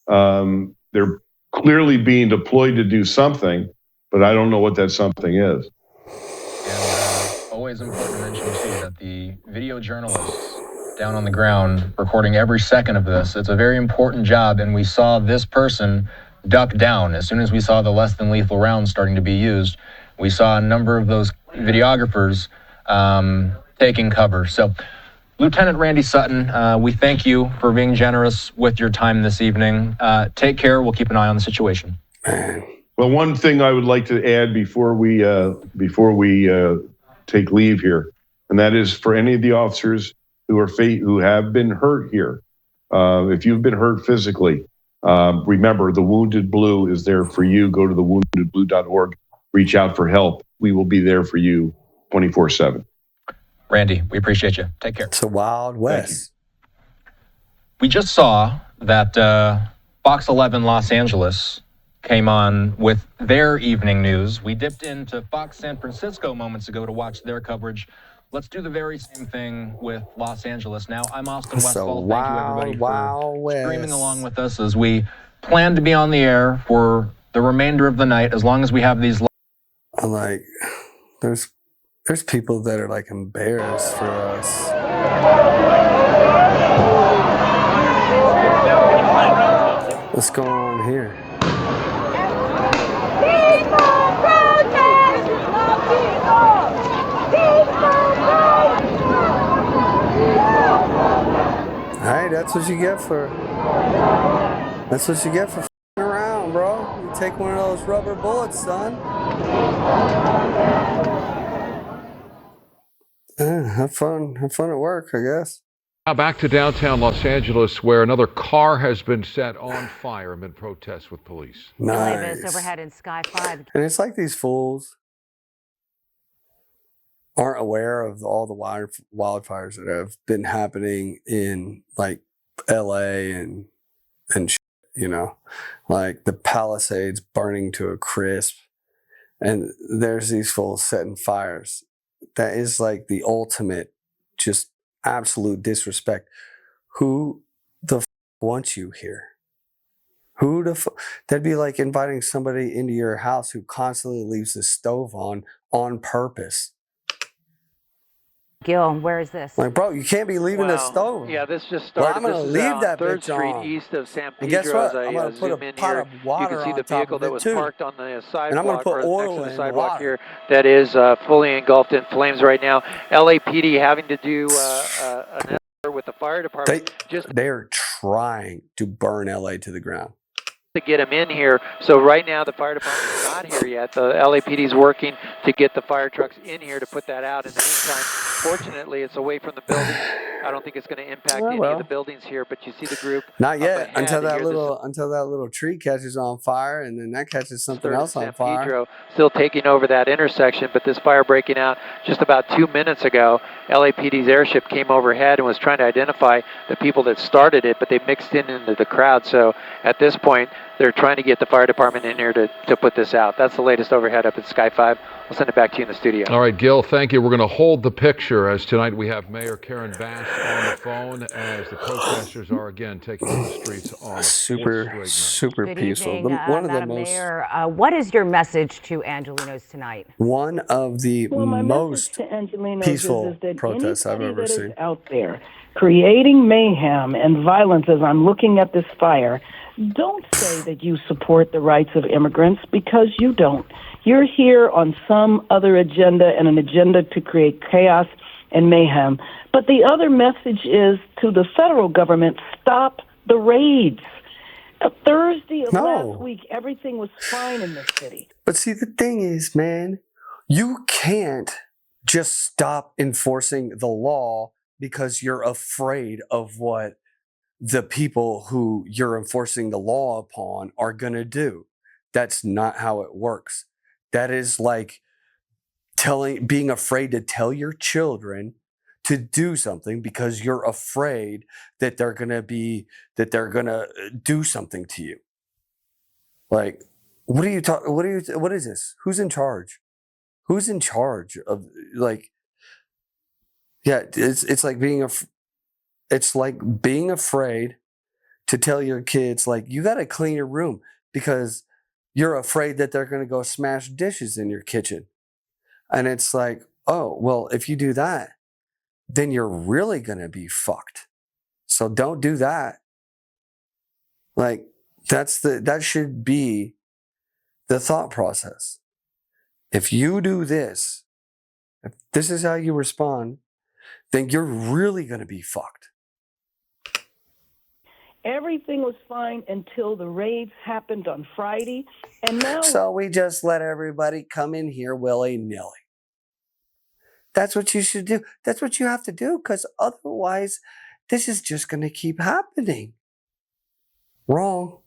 They're clearly being deployed to do something, but I don't know what that something is. And always important to mention too that the video journalists down on the ground recording every second of this. It's a very important job, and we saw this person duck down. As soon as we saw the less than lethal rounds starting to be used, we saw a number of those videographers taking cover. So, Lieutenant Randy Sutton, we thank you for being generous with your time this evening. Take care. We'll keep an eye on the situation. Well, one thing I would like to add before we take leave here, and that is for any of the officers who have been hurt here. If you've been hurt physically, remember the Wounded Blue is there for you. Go to thewoundedblue.org. Reach out for help. We will be there for you 24/7. Randy, we appreciate you. Take care. It's a Wild West. We just saw that Fox 11 Los Angeles came on with their evening news. We dipped into Fox San Francisco moments ago to watch their coverage. Let's do the very same thing with Los Angeles. Now, I'm Austin Westfall. Thank you, everybody, for streaming along with us as we plan to be on the air for the remainder of the night, as long as we have these. I'm like, there's people that are like embarrassed for us. What's going on here? Hey, that's what you get for f***ing around, bro. You take one of those rubber bullets, son. Have fun at work, I guess. Now back to downtown Los Angeles, where another car has been set on fire amid protests with police. Nice. Overhead in Sky 5. And it's like these fools aren't aware of all the wildfires that have been happening in like LA and shit, you know, like the Palisades burning to a crisp, and there's these fools setting fires. That is like the ultimate, just absolute disrespect. Who the wants you here? That'd be like inviting somebody into your house who constantly leaves the stove on purpose. Gil, where is this? Like, bro, you can't be leaving the stove. Yeah, this just started. Well, I'm gonna this is leave on that 3rd bitch Street on. east of San And guess Pedro. As what? I'm gonna I put a zoom in pot here, of you water can see on the top vehicle of that it was too. parked on the And I'm gonna sidewalk put or next oil to the in sidewalk water. here that is fully engulfed in flames right now. LAPD having to do an effort with the fire department They're trying to burn LA to the ground. to get them in here. So right now the fire department is not here yet. The LAPD is working to get the fire trucks in here to put that out. In the meantime, fortunately, it's away from the building. I don't think it's going to impact any of the buildings here, but you see the group Not yet up ahead. until that little tree catches on fire, and then that catches something else on fire. Pedro still taking over that intersection, but this fire breaking out just about 2 minutes ago. LAPD's airship came overhead and was trying to identify the people that started it, but they mixed in into the crowd. So at this point, they're trying to get the fire department in here to put this out. That's the latest overhead up at Sky 5. I'll send it back to you in the studio. All right, Gil, thank you. We're going to hold the picture as tonight we have Mayor Karen Bass on the phone as the protesters are again taking to the streets on super Good peaceful. evening, One of the Madam most Mayor. What is your message to Angelenos tonight? one of the my most message to Angelenos peaceful is that protests I've anybody ever that seen. is out there creating mayhem and violence as I'm looking at this fire, don't say that you support the rights of immigrants, because you don't. You're here on some other agenda, and an agenda to create chaos and mayhem. But the other message is to the federal government: stop the raids. Thursday of last week, everything was fine in this city. But see, the thing is, man, you can't just stop enforcing the law because you're afraid of what the people who you're enforcing the law upon are going to do. That's not how it works. That is like being afraid to tell your children to do something because you're afraid that they're going to do something to you. Like, what is this? Who's in charge? Who's in charge of, like, yeah, it's like being afraid to tell your kids, like, you got to clean your room because you're afraid that they're going to go smash dishes in your kitchen. And it's like, oh, well, if you do that, then you're really going to be fucked. So don't do that. Like, that should be the thought process. If you do this, if this is how you respond, then you're really going to be fucked. Everything was fine until the raids happened on Friday, and now... So we just let everybody come in here willy-nilly. That's what you should do. That's what you have to do, because otherwise this is just going to keep happening. Wrong.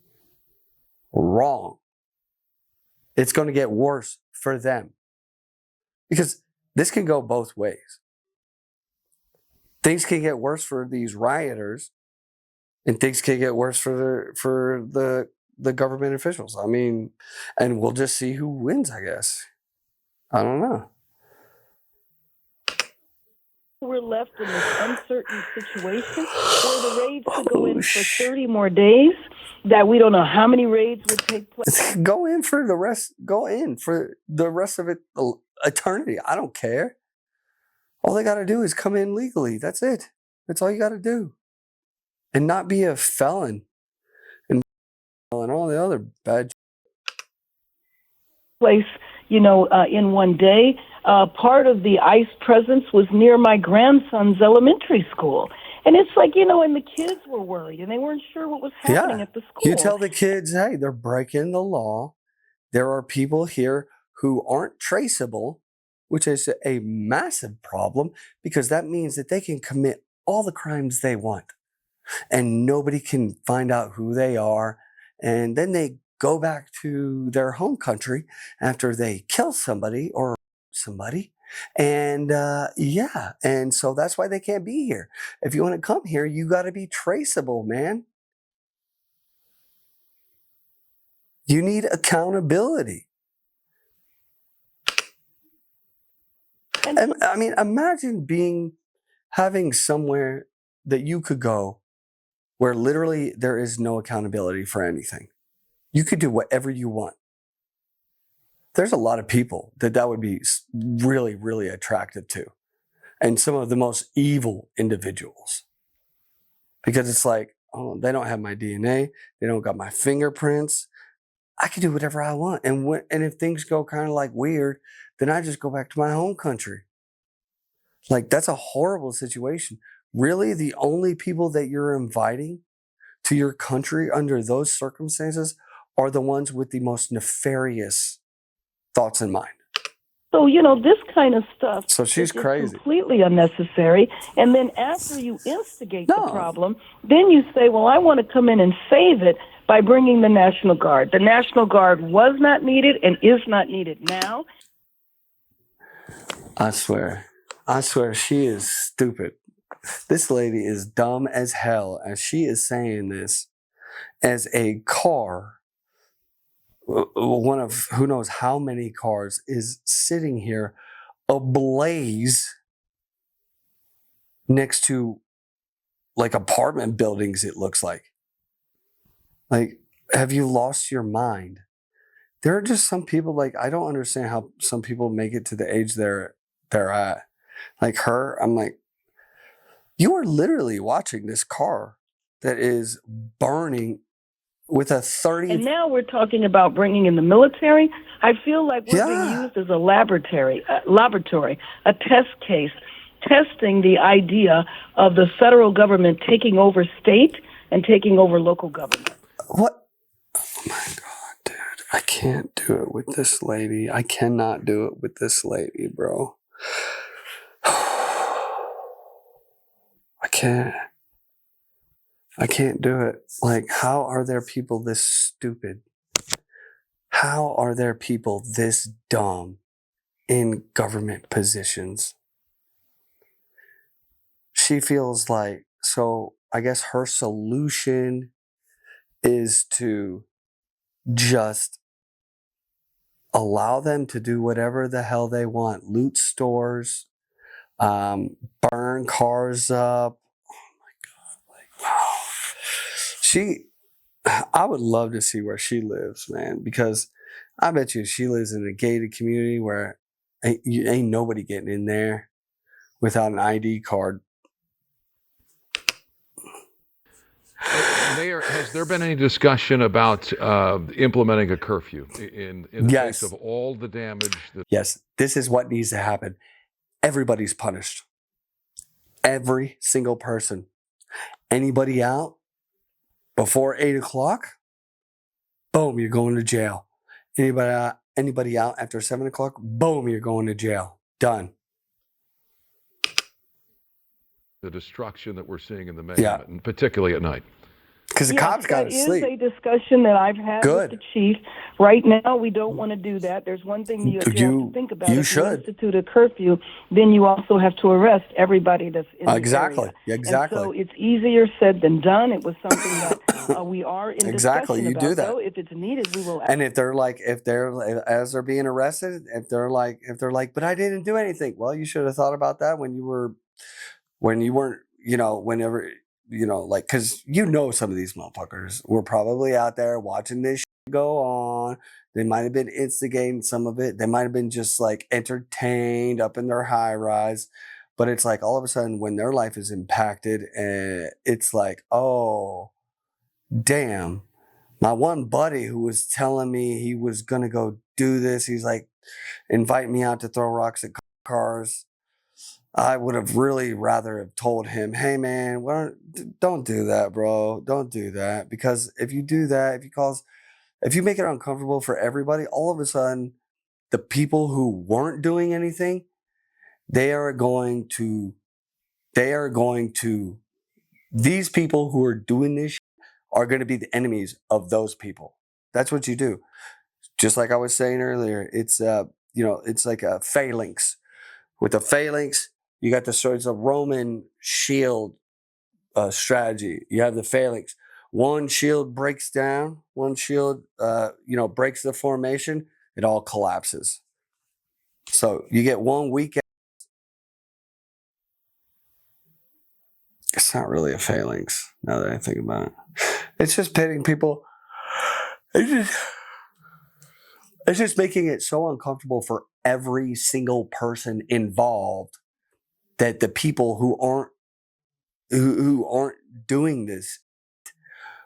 It's going to get worse for them. Because this can go both ways. Things can get worse for these rioters, and things can get worse for the government officials. I mean, and we'll just see who wins, I guess. I don't know. We're left in this uncertain situation where the raids could go in for 30 more days, that we don't know how many raids would take place. Go in for the rest of it, eternity. I don't care. All they got to do is come in legally. That's it. That's all you got to do. And not be a felon and all the other bad place, in one day. Part of the ICE presence was near my grandson's elementary school. And it's like, and the kids were worried, and they weren't sure what was happening at the school. You tell the kids, hey, they're breaking the law. There are people here who aren't traceable, which is a massive problem, because that means that they can commit all the crimes they want. And nobody can find out who they are. And then they go back to their home country after they kill somebody or somebody. And and so that's why they can't be here. If you want to come here, you got to be traceable, man. You need accountability. And I mean, imagine having somewhere that you could go where literally there is no accountability for anything. You could do whatever you want. There's a lot of people that would be really, really attractive to. and some of the most evil individuals. Because it's like, oh, they don't have my DNA. They don't got my fingerprints. I can do whatever I want. And if things go kind of like weird, then I just go back to my home country. Like, that's a horrible situation. Really, the only people that you're inviting to your country under those circumstances are the ones with the most nefarious thoughts in mind. So, this kind of stuff so she's is just crazy. Completely unnecessary. And then after you instigate the problem, then you say, well, I want to come in and save it by bringing the National Guard. The National Guard was not needed and is not needed now. I swear she is stupid. This lady is dumb as hell as she is saying this as a car, one of who knows how many cars, is sitting here ablaze next to like apartment buildings, it looks like. Like, have you lost your mind? There are just some people, like, I don't understand how some people make it to the age they're at. Like her, I'm like, you are literally watching this car that is burning with a 30... And now we're talking about bringing in the military. I feel like we're being used as a laboratory, a test case, testing the idea of the federal government taking over state and taking over local government. What? Oh my God, dude. I can't do it with this lady. I cannot do it with this lady, bro. I can't do it. Like, how are there people this stupid? How are there people this dumb in government positions? She feels like, so I guess her solution is to just allow them to do whatever the hell they want. Loot stores, burn cars up. Wow. I would love to see where she lives, man, because I bet you she lives in a gated community where ain't nobody getting in there without an ID card. Mayor, has there been any discussion about implementing a curfew in the face of all the damage? Yes, this is what needs to happen. Everybody's punished. Every single person. Anybody out before 8 o'clock, boom, you're going to jail. Anybody out after 7 o'clock, boom, you're going to jail. Done. The destruction that we're seeing in the mayhem, and particularly at night. Because the cops got to sleep. That is a discussion that I've had with the chief. Right now, we don't want to do that. There's one thing you have to think about. If you institute a curfew, then you also have to arrest everybody that's in the area. Exactly. And so it's easier said than done. It was something that we are in discussion about. Do that. So if it's needed, we will act. And if they're as they're being arrested, if they're like, but I didn't do anything. Well, you should have thought about that when you weren't, whenever. Like, because some of these motherfuckers were probably out there watching this shit go on. They might have been instigating some of it. They might have been just like entertained up in their high rise. But it's like all of a sudden when their life is impacted, it's like, oh, damn. My one buddy who was telling me he was going to go do this, he's like, invite me out to throw rocks at cars. I would have really rather have told him, hey man, don't do that, bro. Don't do that. Because if you do that, if you make it uncomfortable for everybody, all of a sudden, the people who weren't doing anything, these people who are doing this are going to be the enemies of those people. That's what you do. Just like I was saying earlier, it's like a phalanx. With a phalanx, you got the swords of Roman shield strategy. You have the phalanx. One shield breaks down. One shield, breaks the formation. It all collapses. So you get one weak. It's not really a phalanx, now that I think about it. It's just pitting people. It's just making it so uncomfortable for every single person involved that the people who aren't doing this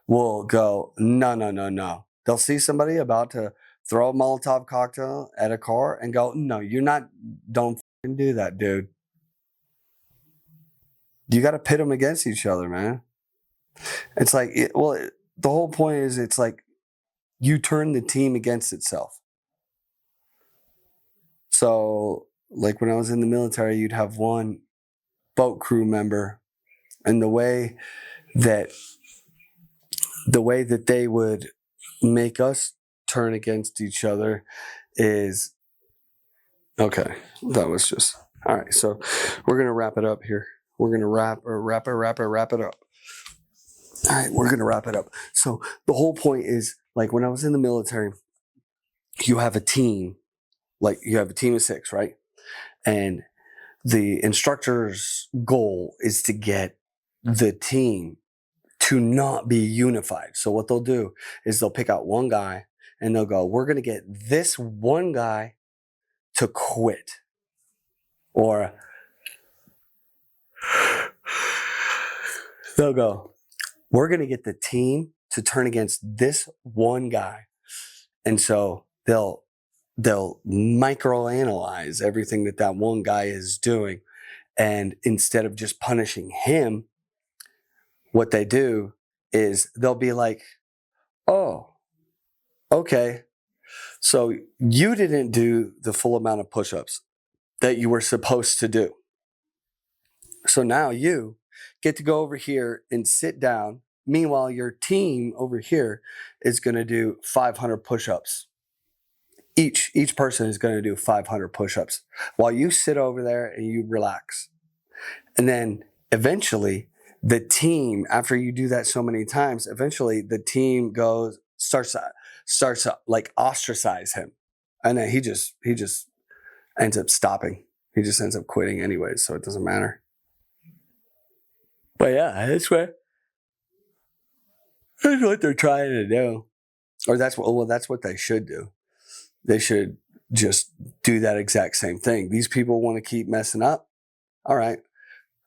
will go, no. They'll see somebody about to throw a Molotov cocktail at a car and go, no, don't fucking do that, dude. You got to pit them against each other, man. It's like, the whole point is it's like you turn the team against itself. So, like when I was in the military, you'd have one boat crew member, and the way that they would make us turn against each other is, okay, that was just, all right, so we're going to wrap it up here. We're going to wrap it up. All right, we're going to wrap it up. So the whole point is, like when I was in the military, you have a team, like you have a team of 6, right? And the instructor's goal is to get the team to not be unified. So what they'll do is they'll pick out one guy and they'll go, we're going to get this one guy to quit. Or they'll go, we're going to get the team to turn against this one guy. And so they'll microanalyze everything that one guy is doing. And instead of just punishing him, what they do is they'll be like, oh, okay, so you didn't do the full amount of push-ups that you were supposed to do. So now you get to go over here and sit down. Meanwhile, your team over here is going to do 500 push-ups. Each person is going to do 500 push-ups while you sit over there and you relax. And then eventually the team, after you do that so many times, eventually the team starts to like ostracize him. And then he just ends up stopping. He just ends up quitting anyways, so it doesn't matter. But yeah, that's what they're trying to do. Or that's what they should do. They should just do that exact same thing. These people want to keep messing up. All right.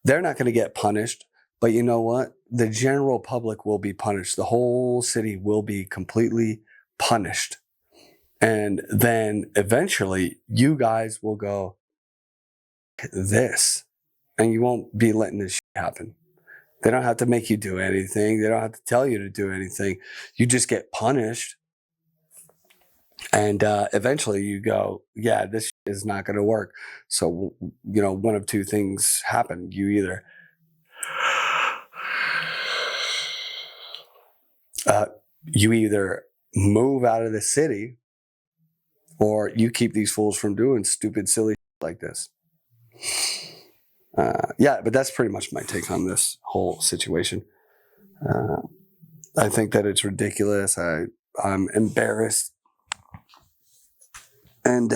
They're not going to get punished. But you know what? The general public will be punished. The whole city will be completely punished. And then eventually you guys will go, this. And you won't be letting this shit happen. They don't have to make you do anything. They don't have to tell you to do anything. You just get punished. And eventually you go, yeah, this is not going to work. So, one of two things happen. You either move out of the city or you keep these fools from doing stupid, silly shit like this. But that's pretty much my take on this whole situation. I think that it's ridiculous. I'm embarrassed. And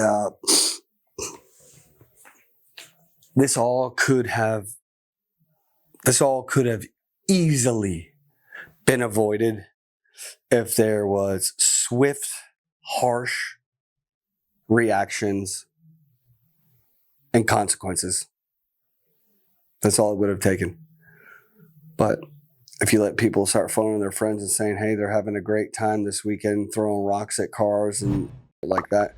this all could have easily been avoided if there was swift, harsh reactions and consequences. That's all it would have taken. But if you let people start phoning their friends and saying, hey, they're having a great time this weekend, throwing rocks at cars and like that,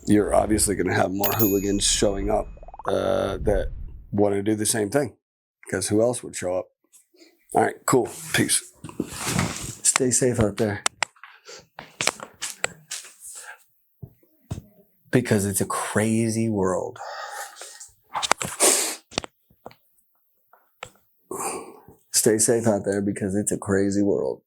you're obviously going to have more hooligans showing up that want to do the same thing, because who else would show up? All right, cool. Peace. Stay safe out there. Because it's a crazy world. Stay safe out there because it's a crazy world.